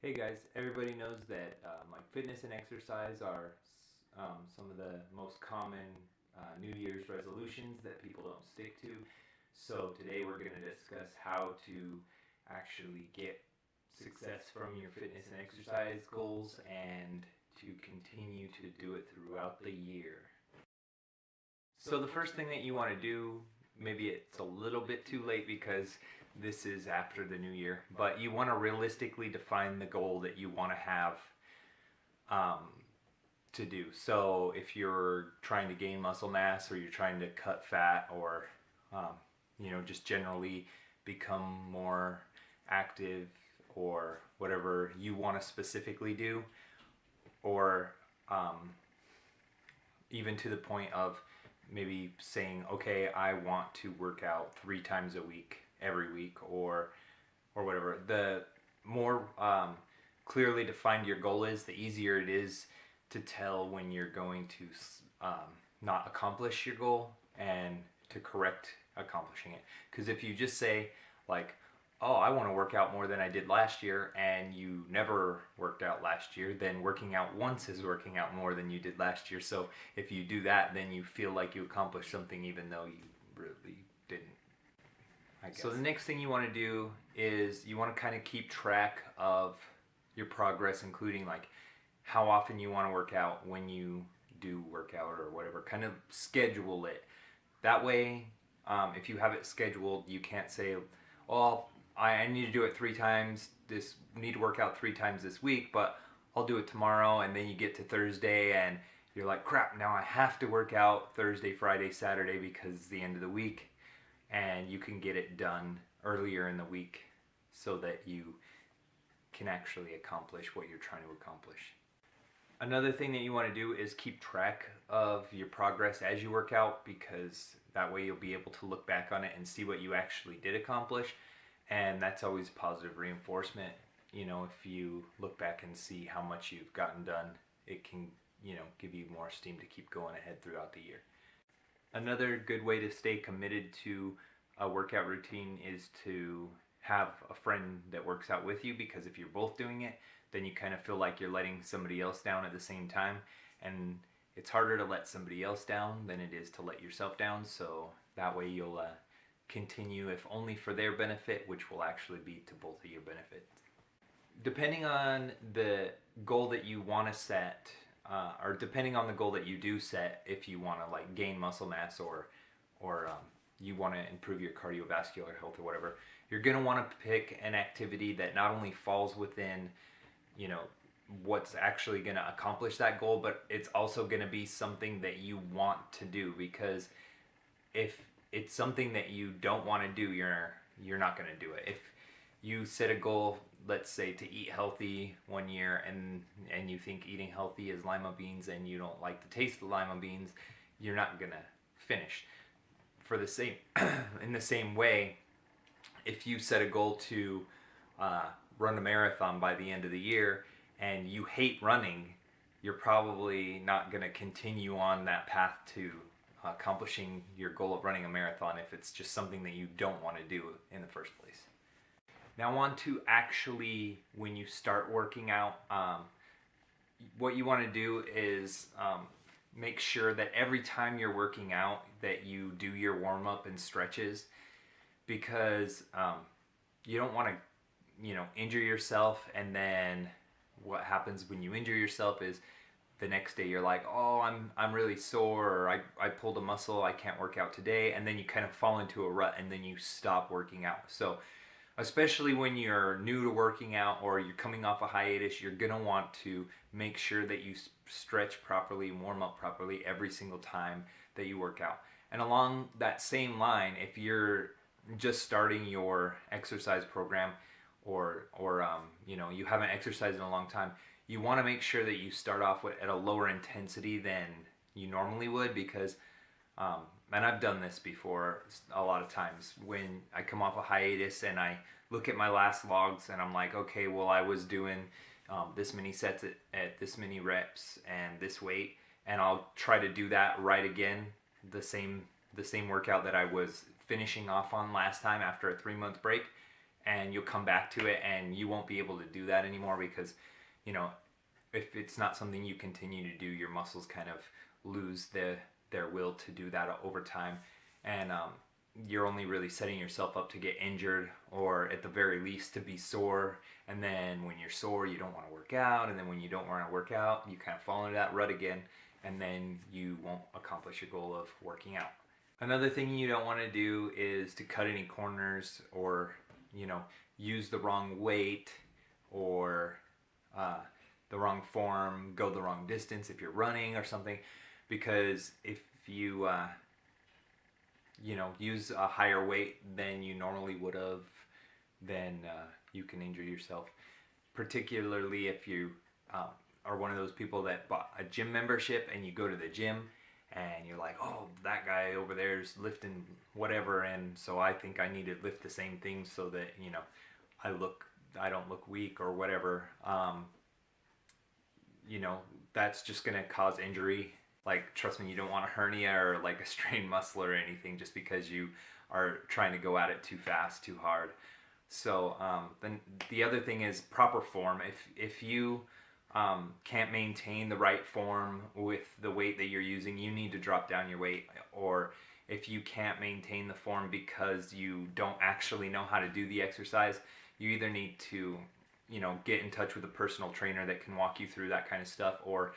Hey guys, everybody knows that like fitness and exercise are some of the most common New Year's resolutions that people don't stick to. So today we're going to discuss how to actually get success from your fitness and exercise goals and to continue to do it throughout the year. So the first thing that you want to do, maybe it's a little bit too late because this is after the new year, but you want to realistically define the goal that you want to have um, to do. So if you're trying to gain muscle mass, or you're trying to cut fat, or just generally become more active, or whatever you want to specifically do, or even to the point of maybe saying, okay, I want to work out 3 times a week, every week, or whatever. The more clearly defined your goal is, the easier it is to tell when you're going to not accomplish your goal and to correct accomplishing it. Because if you just say like, oh, I want to work out more than I did last year, and you never worked out last year, then working out once is working out more than you did last year. So if you do that, then you feel like you accomplished something even though you really didn't, I guess. So the next thing you want to do is you want to kind of keep track of your progress, including like how often you want to work out, when you do work out, or whatever. Kind of schedule it. That way, if you have it scheduled, you can't say, well, I need to do it 3 times this, need to work out 3 times this week, but I'll do it tomorrow. And then you get to Thursday and you're like, crap, now I have to work out Thursday, Friday, Saturday because it's the end of the week. And you can get it done earlier in the week so that you can actually accomplish what you're trying to accomplish. Another thing that you want to do is keep track of your progress as you work out, because that way you'll be able to look back on it and see what you actually did accomplish. And that's always positive reinforcement. If you look back and see how much you've gotten done, it can, give you more steam to keep going ahead throughout the year. Another good way to stay committed to a workout routine is to have a friend that works out with you, because if you're both doing it, then you kind of feel like you're letting somebody else down at the same time. And it's harder to let somebody else down than it is to let yourself down. So that way you'll continue, if only for their benefit, which will actually be to both of your benefits. Depending on the goal that you want to set, or depending on the goal that you do set, if you want to like gain muscle mass, or you want to improve your cardiovascular health or whatever, you're going to want to pick an activity that not only falls within what's actually going to accomplish that goal, but it's also going to be something that you want to do. Because if it's something that you don't want to do, you're not going to do it. If you set a goal, let's say, to eat healthy one year, and you think eating healthy is lima beans, and you don't like the taste of lima beans, you're not going to finish. For the same in the same way, if you set a goal to run a marathon by the end of the year and you hate running, you're probably not going to continue on that path to accomplishing your goal of running a marathon, if it's just something that you don't want to do in the first place. Now on to actually, when you start working out, what you want to do is make sure that every time you're working out that you do your warm-up and stretches, because you don't want to injure yourself. And then what happens when you injure yourself is the next day you're like, oh, I'm really sore, or I pulled a muscle, I can't work out today. And then you kind of fall into a rut, and then you stop working out. So especially when you're new to working out, or you're coming off a hiatus, you're gonna want to make sure that you stretch properly, warm up properly every single time that you work out. And along that same line, if you're just starting your exercise program, or you haven't exercised in a long time, you want to make sure that you start off at a lower intensity than you normally would. Because and I've done this before a lot of times, when I come off a hiatus and I look at my last logs and I'm like, okay, well, I was doing this many sets at this many reps and this weight, and I'll try to do that right again, the same workout that I was finishing off on last time after a 3-month break, and you'll come back to it, and you won't be able to do that anymore because, you know, if it's not something you continue to do, your muscles kind of lose their will to do that over time, and you're only really setting yourself up to get injured, or at the very least to be sore. And then when you're sore, you don't want to work out, and then when you don't want to work out, you kind of fall into that rut again, and then you won't accomplish your goal of working out. Another thing you don't want to do is to cut any corners, or, you know, use the wrong weight, or the wrong form, go the wrong distance if you're running or something, because if you you know, use a higher weight than you normally would have, then you can injure yourself. Particularly if you are one of those people that bought a gym membership and you go to the gym and you're like, oh, that guy over there's lifting whatever, and so I think I need to lift the same thing so that, you know, I don't look weak or whatever. You know, that's just gonna cause injury. Like, trust me, you don't want a hernia or like a strained muscle or anything just because you are trying to go at it too fast, too hard. So then the other thing is proper form. If you can't maintain the right form with the weight that you're using, you need to drop down your weight. Or if you can't maintain the form because you don't actually know how to do the exercise, you either need to, you know, get in touch with a personal trainer that can walk you through that kind of stuff, or,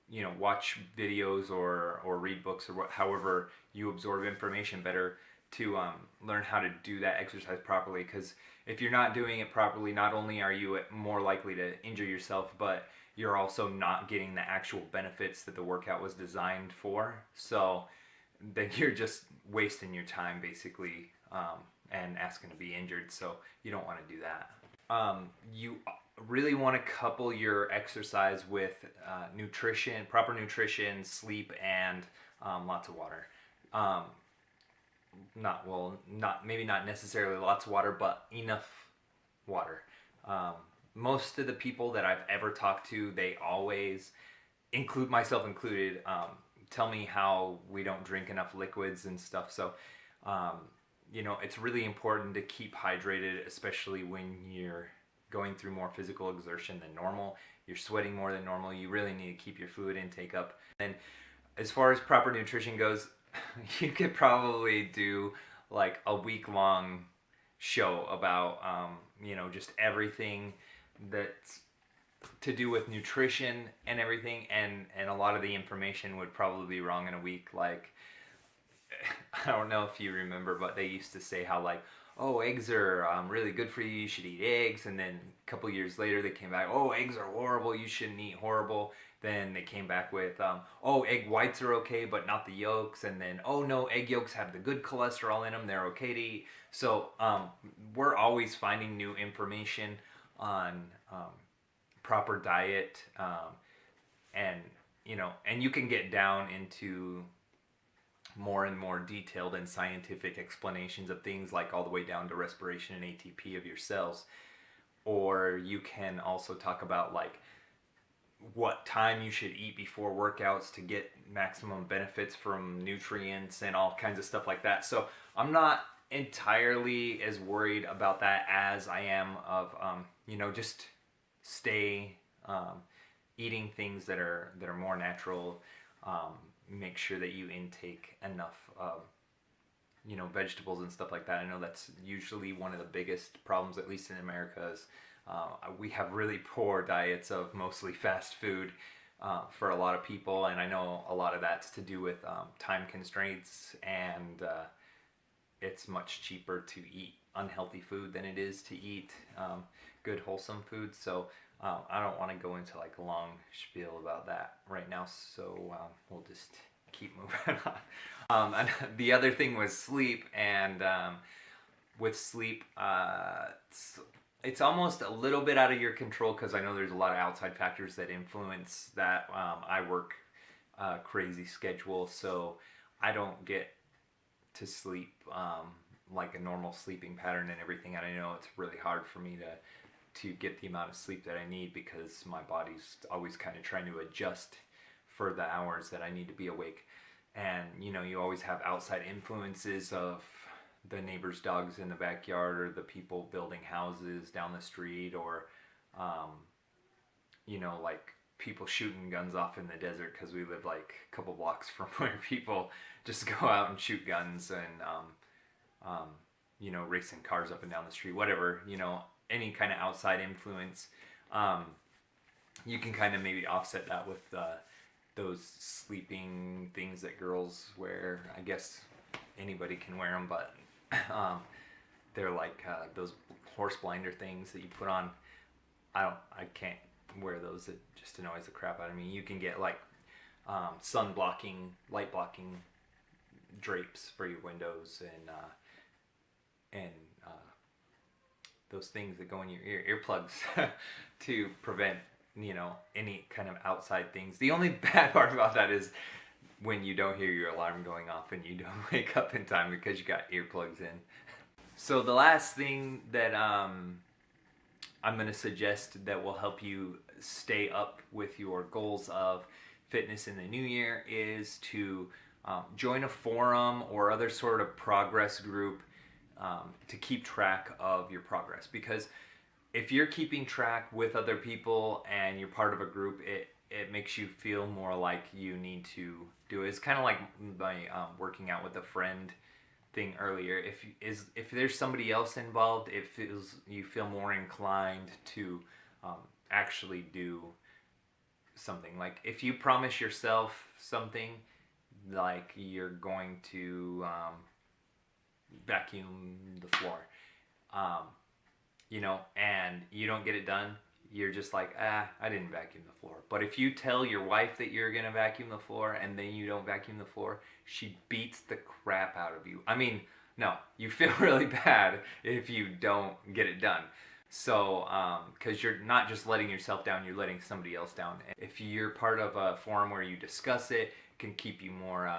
you know, watch videos or read books, or however you absorb information better to learn how to do that exercise properly. Because if you're not doing it properly, not only are you more likely to injure yourself, but you're also not getting the actual benefits that the workout was designed for. So then you're just wasting your time basically, and asking to be injured. So you don't want to do that. You really want to couple your exercise with nutrition, proper nutrition, sleep, and lots of water. Maybe not necessarily lots of water, but enough water. Most of the people that I've ever talked to, they always, include myself included, tell me how we don't drink enough liquids and stuff. So, you know, it's really important to keep hydrated, especially when you're going through more physical exertion than normal. You're sweating more than normal. You really need to keep your fluid intake up. And as far as proper nutrition goes, you could probably do like a week-long show about, you know, just everything that's to do with nutrition and everything. And a lot of the information would probably be wrong in a week. Like, I don't know if you remember, but they used to say how, like, oh, eggs are really good for you, you should eat eggs. And then a couple years later they came back, oh, eggs are horrible, you shouldn't eat horrible. Then they came back with, oh, egg whites are okay, but not the yolks. And then, oh no, egg yolks have the good cholesterol in them, they're okay to eat. So we're always finding new information on proper diet, and, you know, and you can get down into more and more detailed and scientific explanations of things, like all the way down to respiration and ATP of your cells. Or you can also talk about like what time you should eat before workouts to get maximum benefits from nutrients and all kinds of stuff like that. So I'm not entirely as worried about that as I am of, you know, just stay eating things that are more natural. Make sure that you intake enough, you know, vegetables and stuff like that. I know that's usually one of the biggest problems, at least in America, is we have really poor diets of mostly fast food for a lot of people, and I know a lot of that's to do with time constraints, and it's much cheaper to eat unhealthy food than it is to eat good wholesome food. So I don't want to go into like a long spiel about that right now, so we'll just keep moving on. And the other thing was sleep, and with sleep, it's almost a little bit out of your control, because I know there's a lot of outside factors that influence that. I work a crazy schedule, so I don't get to sleep like a normal sleeping pattern and everything, and I know it's really hard for me to get the amount of sleep that I need, because my body's always kind of trying to adjust for the hours that I need to be awake. And, you know, you always have outside influences of the neighbors' dogs in the backyard, or the people building houses down the street, or um, like people shooting guns off in the desert because we live like a couple blocks from where people just go out and shoot guns, and racing cars up and down the street, whatever, any kind of outside influence. Um, you can kind of maybe offset that with those sleeping things that girls wear. I guess anybody can wear them, but um, they're like those horse blinder things that you put on. I can't wear those. It just annoys the crap out of me. You can get like sun blocking, light blocking drapes for your windows, and those things that go in your earplugs to prevent any kind of outside things. The only bad part about that is when you don't hear your alarm going off and you don't wake up in time because you got earplugs in. So the last thing that I'm going to suggest that will help you stay up with your goals of fitness in the new year is to join a forum or other sort of progress group to keep track of your progress. Because if you're keeping track with other people and you're part of a group, it makes you feel more like you need to do it. It's kind of like my working out with a friend thing earlier. If there's somebody else involved, you feel more inclined to actually do something. Like if you promise yourself something, like you're going to vacuum the floor, and you don't get it done, you're just like, I didn't vacuum the floor. But if you tell your wife that you're gonna vacuum the floor and then you don't vacuum the floor, she beats the crap out of you. I mean, no, you feel really bad if you don't get it done. So, because you're not just letting yourself down, you're letting somebody else down. If you're part of a forum where you discuss it, it can keep you more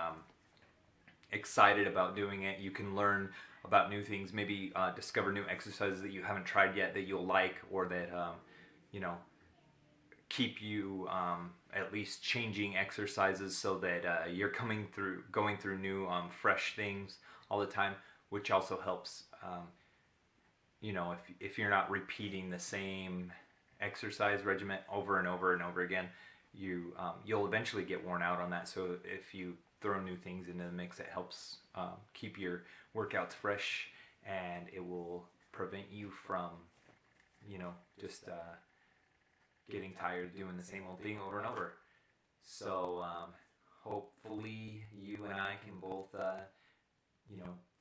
excited about doing it. You can learn about new things, maybe discover new exercises that you haven't tried yet that you'll like, or that keep you at least changing exercises so that you're going through new fresh things all the time, which also helps. If you're not repeating the same exercise regimen over and over and over again, you'll eventually get worn out on that. So if you throw new things into the mix, it helps keep your workouts fresh, and it will prevent you from just getting tired of doing the same old thing over and over. So hopefully you and I can both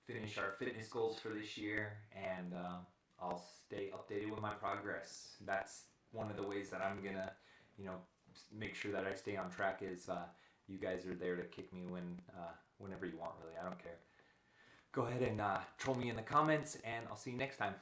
finish our fitness goals for this year, and I'll stay updated with my progress. That's one of the ways that I'm gonna make sure that I stay on track is you guys are there to kick me whenever you want, really. I don't care. Go ahead and troll me in the comments, and I'll see you next time.